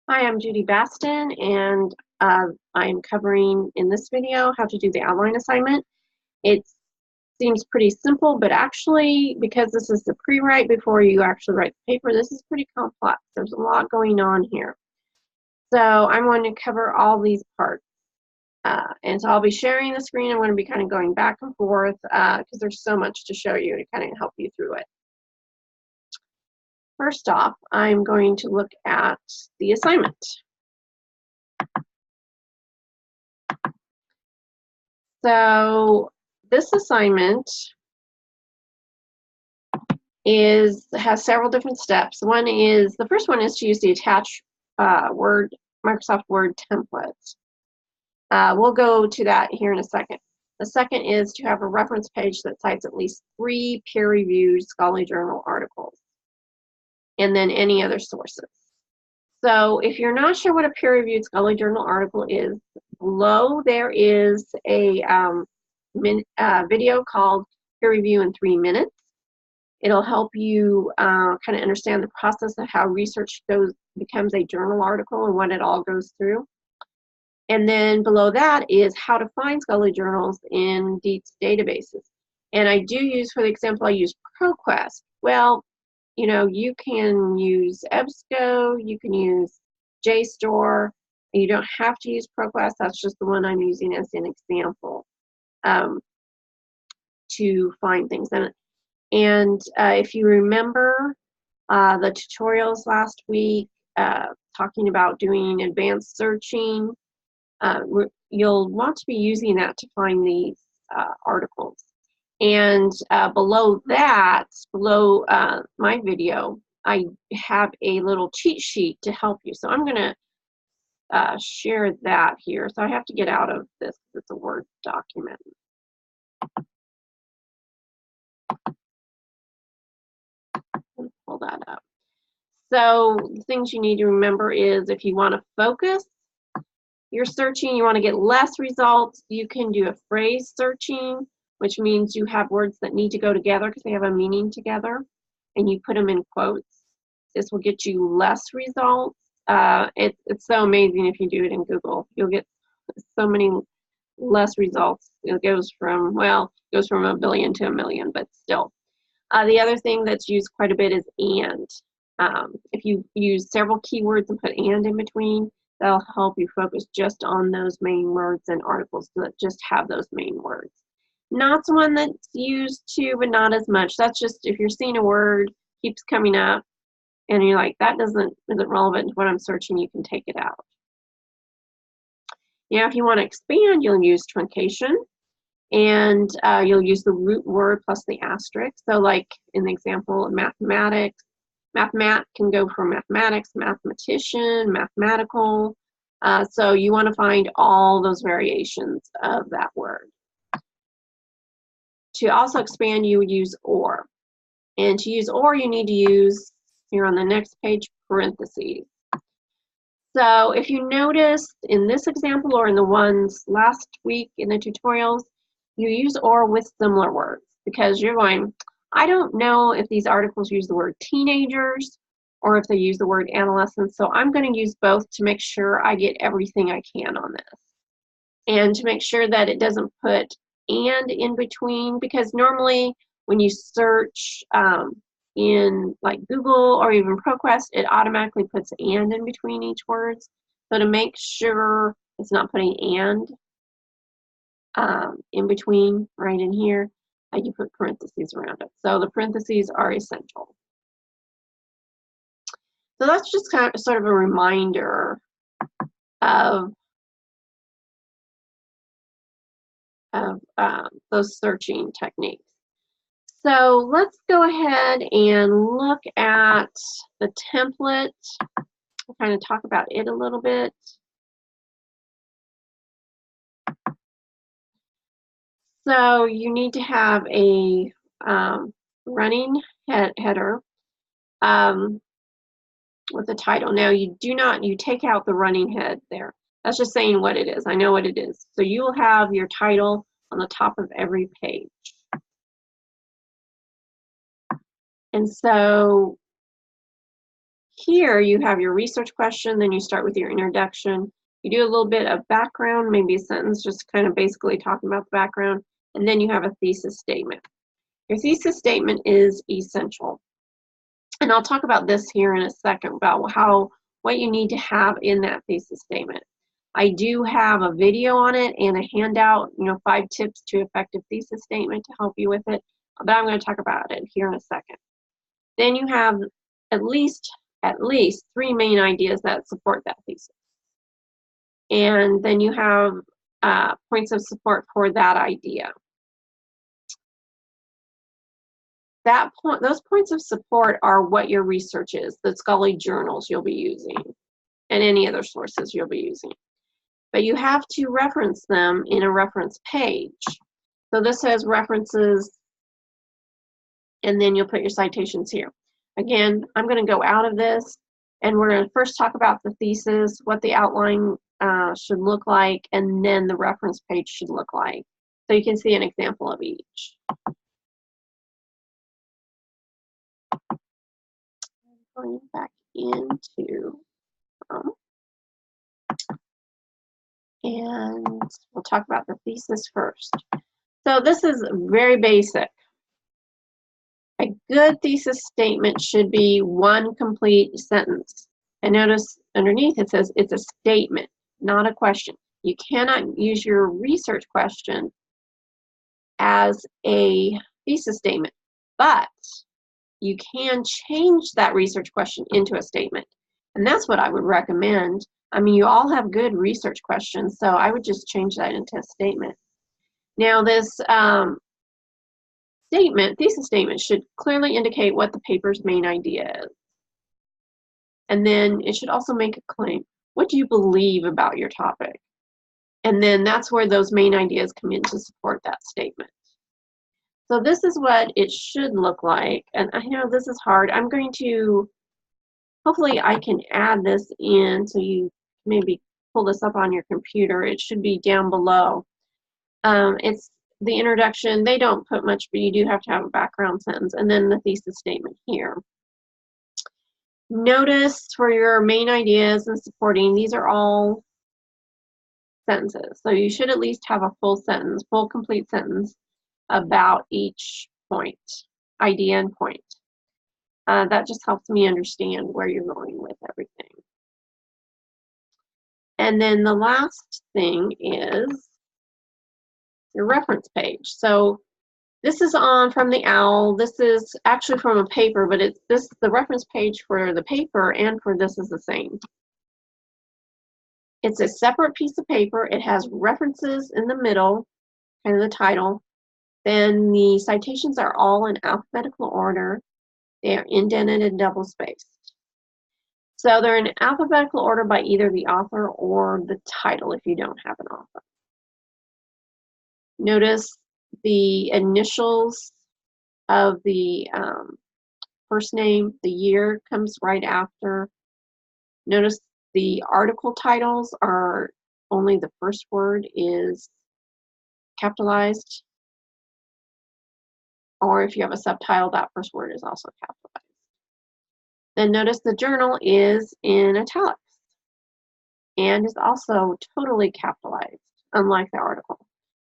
Hi, I'm Judy Baston, and I'm covering in this video how to do the outline assignment. It seems pretty simple, but actually, because this is the pre-write before you actually write the paper, this is pretty complex. There's a lot going on here. So I'm going to cover all these parts. And so I'll be sharing the screen. I'm going to be kind of going back and forth because there's so much to show you to kind of help you through it. First off, I'm going to look at the assignment. So this assignment has several different steps. The first one is to use the attached Microsoft Word template. We'll go to that here in a second. The second is to have a reference page that cites at least 3 peer-reviewed scholarly journal articles, and then any other sources. So if you're not sure what a peer-reviewed scholarly journal article is, below there is a video called Peer Review in 3 Minutes. It'll help you kind of understand the process of how research becomes a journal article and what it all goes through. And then below that is how to find scholarly journals in DEETS databases. And I do use, for the example, I use ProQuest. Well, you know, you can use EBSCO, you can use JSTOR, and you don't have to use ProQuest. That's just the one I'm using as an example to find things. And if you remember the tutorials last week talking about doing advanced searching, you'll want to be using that to find these articles. And below my video, I have a little cheat sheet to help you. So I'm going to share that here. So I have to get out of this. It's a Word document. Pull that up. So the things you need to remember is if you want to focus your searching, you want to get less results, you can do a phrase searching, which means you have words that need to go together because they have a meaning together, and you put them in quotes. This will get you less results. It's so amazing if you do it in Google. You'll get so many less results. It goes from 1 billion to 1 million, but still. The other thing that's used quite a bit is and. If you use several keywords and put and in between, that'll help you focus just on those main words and articles that just have those main words. Not one that's used too, but not as much. That's just if you're seeing a word keeps coming up and you're like, that isn't relevant to what I'm searching, you can take it out. Now, if you want to expand, you'll use truncation, and you'll use the root word plus the asterisk. So like in the example, mathematics, mathmat can go from mathematics, mathematician, mathematical. So you want to find all those variations of that word. To also expand, you would use or. And to use or, you need to use, here on the next page, parentheses. So if you noticed in this example or in the ones last week in the tutorials, you use or with similar words because you're going, I don't know if these articles use the word teenagers or if they use the word adolescents, so I'm going to use both to make sure I get everything I can on this. And to make sure that it doesn't put and in between, because normally when you search in like Google or even ProQuest, it automatically puts and in between each word. So to make sure it's not putting and in between right in here, you put parentheses around it. So the parentheses are essential. So that's just kind of sort of a reminder of those searching techniques. So let's go ahead and look at the template. I'll kind of talk about it a little bit. So you need to have a running header with the title. Now you take out the running head there. That's just saying what it is. I know what it is. So you will have your title on the top of every page. And so Here you have your research question, then you start with your introduction. You do a little bit of background, maybe a sentence, just kind of basically talking about the background, and then you have a thesis statement. Your thesis statement is essential. And I'll talk about this here in a second about what you need to have in that thesis statement. I do have a video on it and a handout, 5 tips to effective thesis statement to help you with it, but I'm going to talk about it here in a second. Then you have at least 3 main ideas that support that thesis. And then you have points of support for that idea. Those points of support are what your research is, the scholarly journals you'll be using, and any other sources you'll be using. But you have to reference them in a reference page. So this has references, and then you'll put your citations here. Again, I'm going to go out of this, and we're going to first talk about the thesis, what the outline should look like, and then the reference page should look like. So you can see an example of each. Going back into and we'll talk about the thesis first. So this is very basic. A good thesis statement should be one complete sentence. And notice underneath it says it's a statement, not a question. You cannot use your research question as a thesis statement, but you can change that research question into a statement. And that's what I would recommend. I mean, you all have good research questions, so I would just change that into a statement. Now, this thesis statement should clearly indicate what the paper's main idea is. And then it should also make a claim. What do you believe about your topic? And then that's where those main ideas come in to support that statement. So this is what it should look like. And I know this is hard. I'm going to, hopefully I can add this in so you maybe pull this up on your computer. It should be down below. It's the introduction. They don't put much, but you do have to have a background sentence, and then the thesis statement here. Notice for your main ideas and supporting, these are all sentences. So you should at least have a full sentence, full complete sentence about each point, idea and point. That just helps me understand where you're going with everything. And then the last thing is your reference page. So this is from the OWL. This is actually from a paper, but the reference page for the paper and for this is the same. It's a separate piece of paper. It has references in the middle, kind of the title. Then the citations are all in alphabetical order. They are indented and double-spaced. So they're in alphabetical order by either the author or the title if you don't have an author. Notice the initials of the first name, the year comes right after. Notice the article titles are only the first word is capitalized. Or if you have a subtitle, that first word is also capitalized. Then notice the journal is in italics and is also totally capitalized, unlike the article.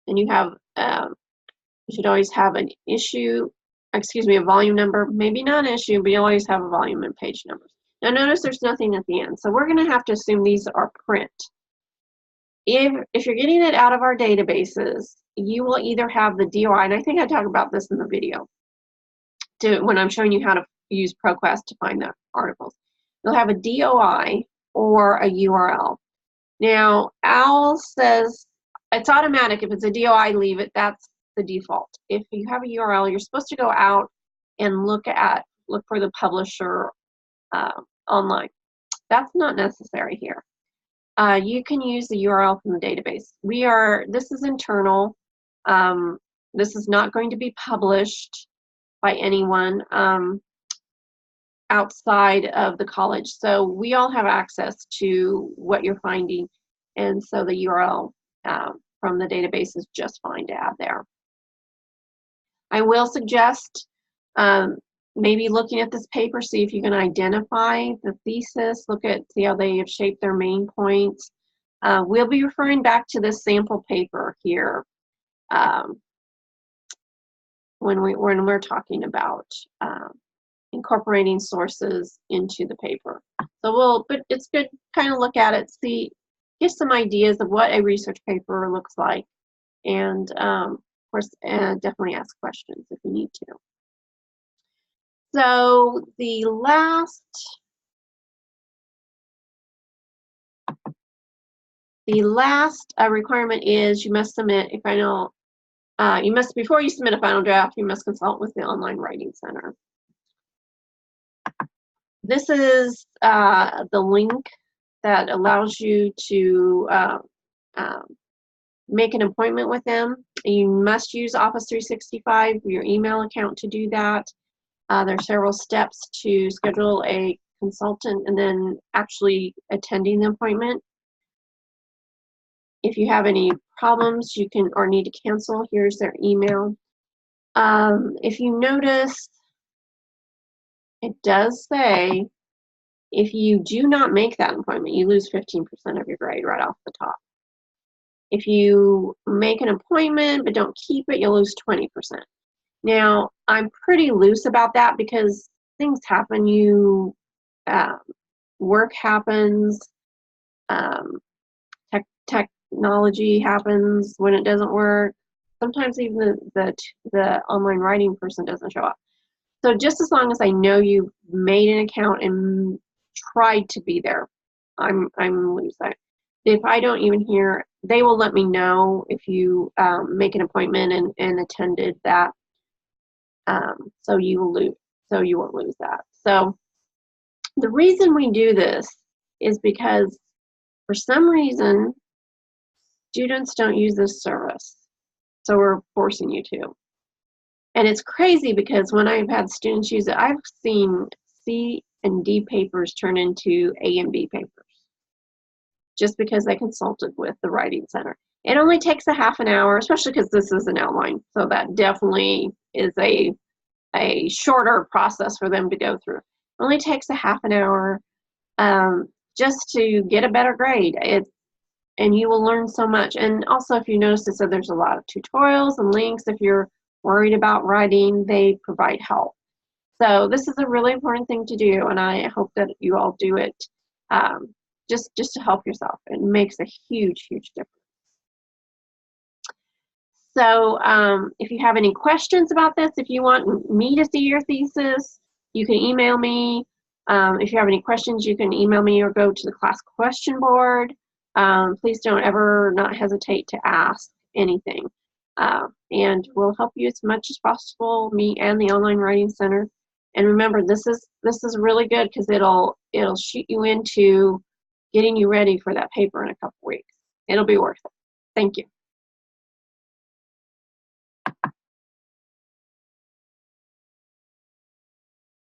And you have, you should always have an issue, a volume number, maybe not an issue, but you always have a volume and page numbers. Now notice there's nothing at the end. So we're gonna have to assume these are print. If you're getting it out of our databases, you will either have the DOI, and I think I talked about this in the video, when I'm showing you how to use ProQuest to find the articles. You'll have a DOI or a URL. Now, OWL says it's automatic. If it's a DOI, leave it. That's the default. If you have a URL, you're supposed to go out and look for the publisher online. That's not necessary here. You can use the URL from the database. This is internal. This is not going to be published by anyone outside of the college. So we all have access to what you're finding. And so the URL from the database is just fine to add there. I will suggest maybe looking at this paper, see if you can identify the thesis, see how they have shaped their main points. We'll be referring back to this sample paper here when we're talking about incorporating sources into the paper. But it's good to kind of look at it, get some ideas of what a research paper looks like, and of course, definitely ask questions if you need to. So the last requirement is you must submit a final. Before you submit a final draft, you must consult with the Online Writing Center. This is the link that allows you to make an appointment with them. You must use Office 365, your email account, to do that. There are several steps to schedule a consultant and then actually attending the appointment. If you have any problems or need to cancel, here's their email. If you notice, it does say if you do not make that appointment, you lose 15% of your grade right off the top. If you make an appointment but don't keep it, you'll lose 20%. Now, I'm pretty loose about that because things happen. Work happens, technology happens when it doesn't work. Sometimes even the online writing person doesn't show up. So just as long as I know you've made an account and tried to be there, I'm loose. If I don't even hear, they will let me know if you make an appointment and attended that. So you won't lose that. So the reason we do this is because for some reason students don't use this service, so we're forcing you to. And it's crazy because when I've had students use it, I've seen C and D papers turn into A and B papers just because they consulted with the Writing Center. It only takes a half an hour, especially because this is an outline, so that definitely is a shorter process for them to go through. It only takes a half an hour just to get a better grade. And you will learn so much. And also, if you notice, it said there's a lot of tutorials and links. If you're worried about writing, they provide help. So this is a really important thing to do, and I hope that you all do it just to help yourself. It makes a huge, huge difference. So if you have any questions about this, if you want me to see your thesis, you can email me. If you have any questions, you can email me or go to the class question board. Please don't ever not hesitate to ask anything. And we'll help you as much as possible, me and the Online Writing Center. And remember, this is really good because it'll shoot you into getting you ready for that paper in a couple weeks. It'll be worth it. Thank you.